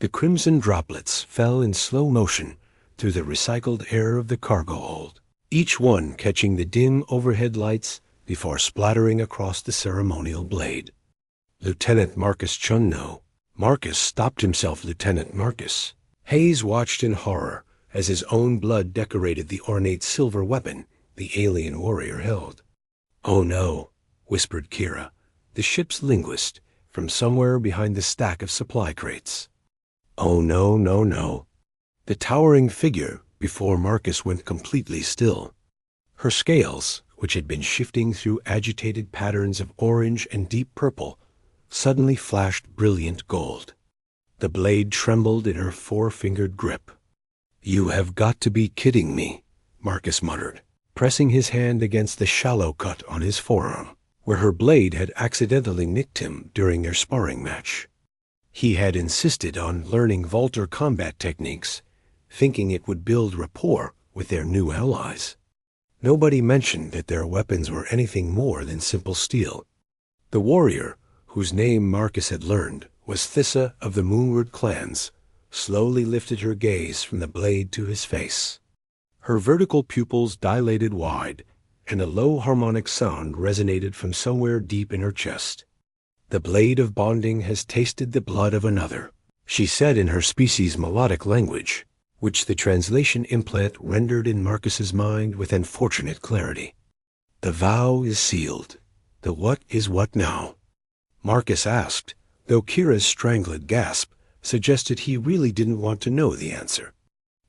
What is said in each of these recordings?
The crimson droplets fell in slow motion through the recycled air of the cargo hold, each one catching the dim overhead lights before splattering across the ceremonial blade. Lieutenant Marcus Chunno. Marcus stopped himself, Lieutenant Marcus. Hayes watched in horror as his own blood decorated the ornate silver weapon the alien warrior held. "Oh no," whispered Kira, the ship's linguist, from somewhere behind the stack of supply crates. "Oh no, no, no." The towering figure before Marcus went completely still. Her scales, which had been shifting through agitated patterns of orange and deep purple, suddenly flashed brilliant gold. The blade trembled in her four-fingered grip. "You have got to be kidding me," Marcus muttered, pressing his hand against the shallow cut on his forearm, where her blade had accidentally nicked him during their sparring match. He had insisted on learning Volter combat techniques, thinking it would build rapport with their new allies. Nobody mentioned that their weapons were anything more than simple steel. The warrior, whose name Marcus had learned, was Thissa of the Moonward clans, slowly lifted her gaze from the blade to his face. Her vertical pupils dilated wide, and a low harmonic sound resonated from somewhere deep in her chest. "The blade of bonding has tasted the blood of another," she said in her species' melodic language, which the translation implant rendered in Marcus's mind with unfortunate clarity. "The vow is sealed. The what is what now?" Marcus asked, though Kira's strangled gasp suggested he really didn't want to know the answer.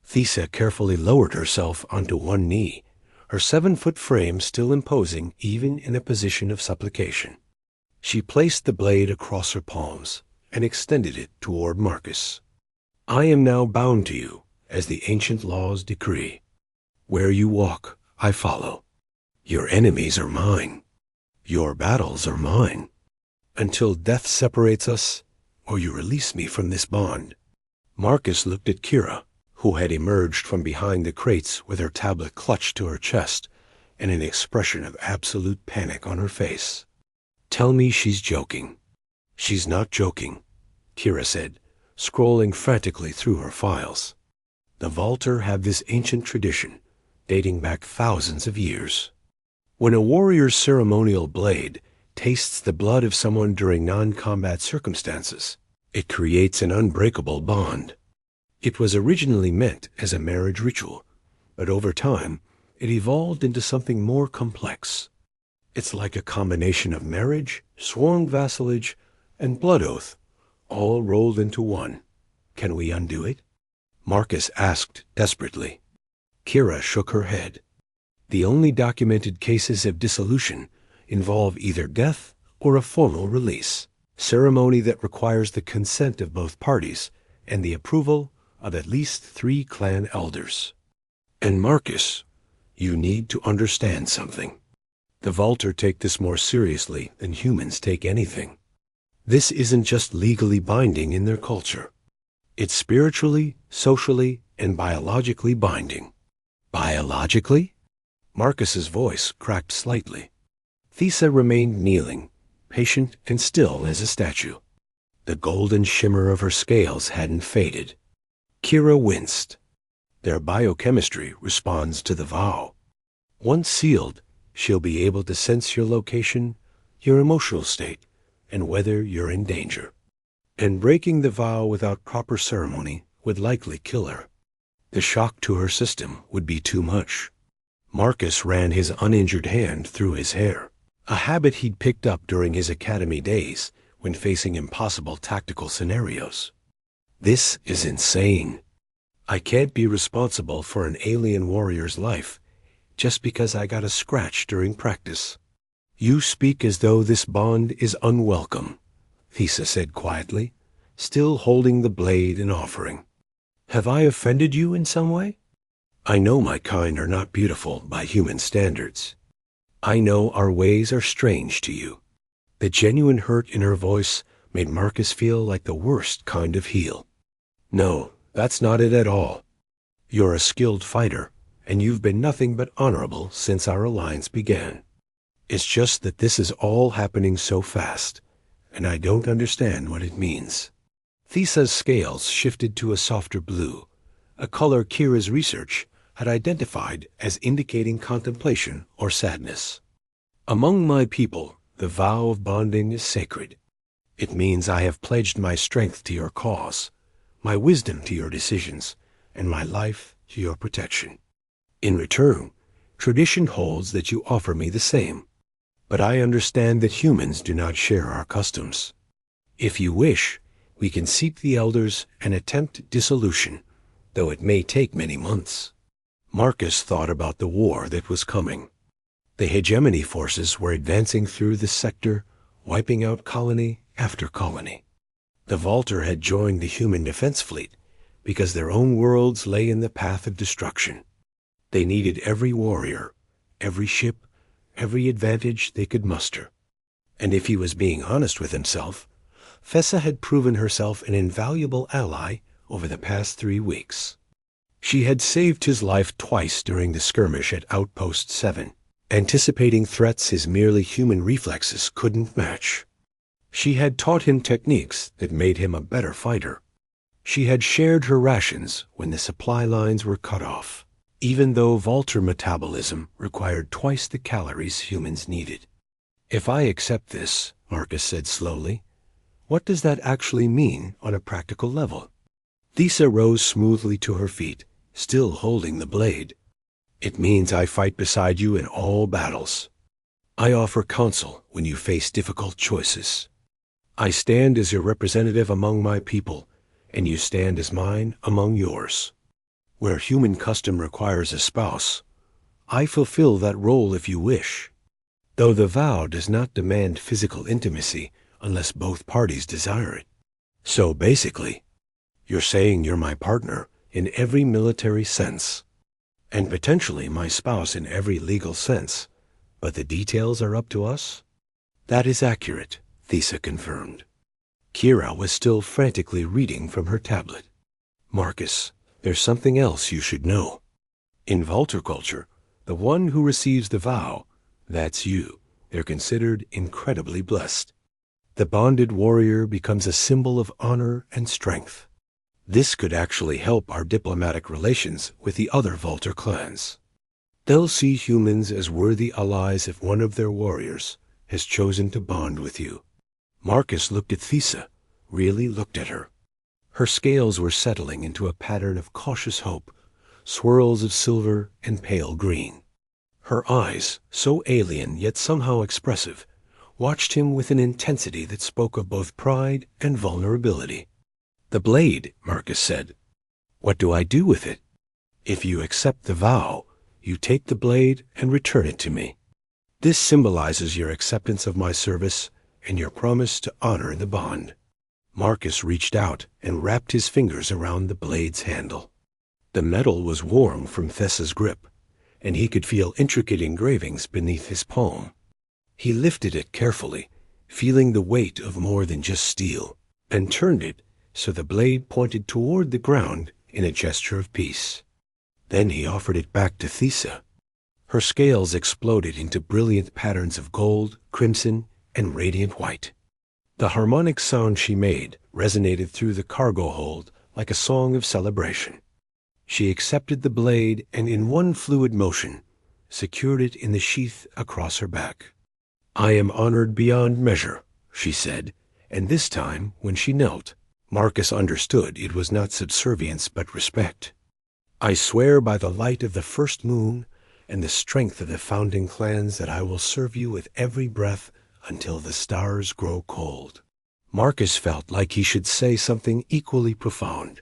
Thissa carefully lowered herself onto one knee, her 7-foot frame still imposing even in a position of supplication. She placed the blade across her palms and extended it toward Marcus. "I am now bound to you, as the ancient laws decree. Where you walk, I follow. Your enemies are mine. Your battles are mine. Until death separates us, or you release me from this bond." Marcus looked at Kira, who had emerged from behind the crates with her tablet clutched to her chest and an expression of absolute panic on her face. "Tell me she's joking." "She's not joking," Kira said, scrolling frantically through her files. "The Volter have this ancient tradition, dating back thousands of years. When a warrior's ceremonial blade tastes the blood of someone during non-combat circumstances, it creates an unbreakable bond. It was originally meant as a marriage ritual, but over time, it evolved into something more complex. It's like a combination of marriage, sworn vassalage, and blood oath, all rolled into one. Can we undo it?" Marcus asked desperately. Kira shook her head. "The only documented cases of dissolution involve either death or a formal release, ceremony that requires the consent of both parties and the approval of at least 3 clan elders. And Marcus, you need to understand something. The Volter take this more seriously than humans take anything. This isn't just legally binding in their culture. It's spiritually, socially, and biologically binding." "Biologically?" Marcus's voice cracked slightly. Thissa remained kneeling, patient and still as a statue. The golden shimmer of her scales hadn't faded. Kira winced. "Their biochemistry responds to the vow. Once sealed, she'll be able to sense your location, your emotional state, and whether you're in danger. And breaking the vow without proper ceremony would likely kill her. The shock to her system would be too much." Marcus ran his uninjured hand through his hair, a habit he'd picked up during his academy days when facing impossible tactical scenarios. "This is insane. I can't be responsible for an alien warrior's life just because I got a scratch during practice." "You speak as though this bond is unwelcome," Thissa said quietly, still holding the blade in offering. "Have I offended you in some way? I know my kind are not beautiful by human standards. I know our ways are strange to you." The genuine hurt in her voice made Marcus feel like the worst kind of heel. "No, that's not it at all. You're a skilled fighter, and you've been nothing but honorable since our alliance began. It's just that this is all happening so fast, and I don't understand what it means." Thesa's scales shifted to a softer blue, a color Kira's research had identified as indicating contemplation or sadness. Among my people, the vow of bonding is sacred. It means I have pledged my strength to your cause, my wisdom to your decisions, and my life to your protection. In return, tradition holds that you offer me the same, but I understand that humans do not share our customs. If you wish, we can seek the elders and attempt dissolution, though it may take many months. Marcus thought about the war that was coming. The hegemony forces were advancing through the sector, wiping out colony after colony. The Vaulter had joined the human defense fleet because their own worlds lay in the path of destruction. They needed every warrior, every ship, every advantage they could muster. And if he was being honest with himself, Fessa had proven herself an invaluable ally over the past 3 weeks. She had saved his life twice during the skirmish at Outpost 7, anticipating threats his merely human reflexes couldn't match. She had taught him techniques that made him a better fighter. She had shared her rations when the supply lines were cut off, even though Vaulter metabolism required twice the calories humans needed. If I accept this, Marcus said slowly, what does that actually mean on a practical level? Thesa rose smoothly to her feet, still holding the blade. It means I fight beside you in all battles. I offer counsel when you face difficult choices. I stand as your representative among my people, and you stand as mine among yours. Where human custom requires a spouse, I fulfill that role if you wish, though the vow does not demand physical intimacy unless both parties desire it. So basically, you're saying you're my partner in every military sense, and potentially my spouse in every legal sense, but the details are up to us? That is accurate, Thesa confirmed. Kira was still frantically reading from her tablet. Marcus, there's something else you should know. In Vaulter culture, the one who receives the vow, that's you. They're considered incredibly blessed. The bonded warrior becomes a symbol of honor and strength. This could actually help our diplomatic relations with the other Vaulter clans. They'll see humans as worthy allies if one of their warriors has chosen to bond with you. Marcus looked at Thesa, really looked at her. Her scales were settling into a pattern of cautious hope, swirls of silver and pale green. Her eyes, so alien yet somehow expressive, watched him with an intensity that spoke of both pride and vulnerability. The blade, Marcus said. What do I do with it? If you accept the vow, you take the blade and return it to me. This symbolizes your acceptance of my service and your promise to honor the bond. Marcus reached out and wrapped his fingers around the blade's handle. The metal was warm from Thessa's grip, and he could feel intricate engravings beneath his palm. He lifted it carefully, feeling the weight of more than just steel, and turned it so the blade pointed toward the ground in a gesture of peace. Then he offered it back to Thesa. Her scales exploded into brilliant patterns of gold, crimson, and radiant white. The harmonic sound she made resonated through the cargo hold like a song of celebration. She accepted the blade and in one fluid motion secured it in the sheath across her back. I am honored beyond measure, she said, and this time, when she knelt, Marcus understood it was not subservience but respect. I swear by the light of the first moon and the strength of the founding clans that I will serve you with every breath until the stars grow cold. Marcus felt like he should say something equally profound,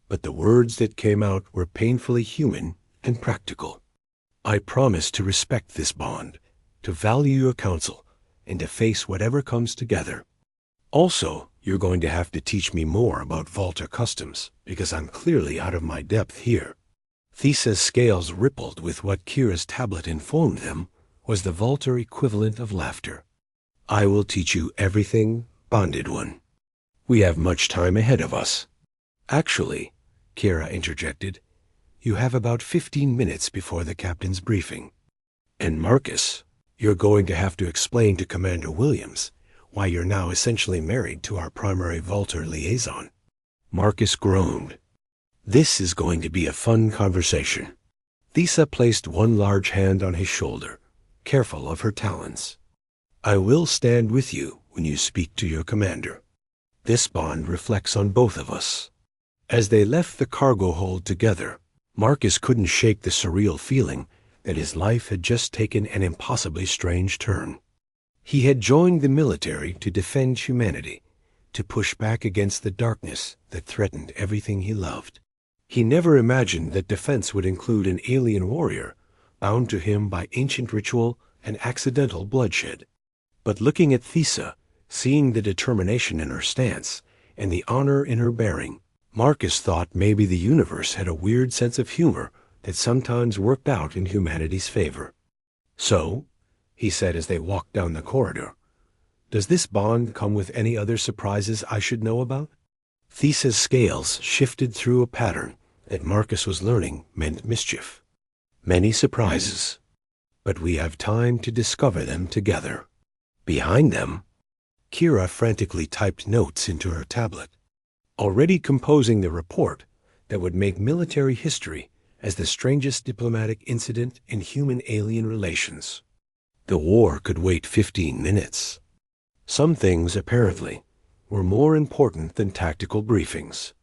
but the words that came out were painfully human and practical. I promise to respect this bond, to value your counsel, and to face whatever comes together. Also, you're going to have to teach me more about Vaulter customs, because I'm clearly out of my depth here. Thesa's scales rippled with what Kira's tablet informed them was the Vaulter equivalent of laughter. I will teach you everything, bonded one. We have much time ahead of us. Actually, Kira interjected, you have about 15 minutes before the captain's briefing. And Marcus, you're going to have to explain to Commander Williams why you're now essentially married to our primary Vaulter liaison. Marcus groaned. This is going to be a fun conversation. Thisa placed one large hand on his shoulder, careful of her talons. I will stand with you when you speak to your commander. This bond reflects on both of us. As they left the cargo hold together, Marcus couldn't shake the surreal feeling that his life had just taken an impossibly strange turn. He had joined the military to defend humanity, to push back against the darkness that threatened everything he loved. He never imagined that defense would include an alien warrior, bound to him by ancient ritual and accidental bloodshed. But looking at Thisa, seeing the determination in her stance and the honor in her bearing, Marcus thought maybe the universe had a weird sense of humor that sometimes worked out in humanity's favor. So, he said as they walked down the corridor, does this bond come with any other surprises I should know about? Thisa's scales shifted through a pattern that Marcus was learning meant mischief. Many surprises, but we have time to discover them together. Behind them, Kira frantically typed notes into her tablet, already composing the report that would make military history as the strangest diplomatic incident in human-alien relations. The war could wait 15 minutes. Some things, apparently, were more important than tactical briefings,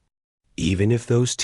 even if those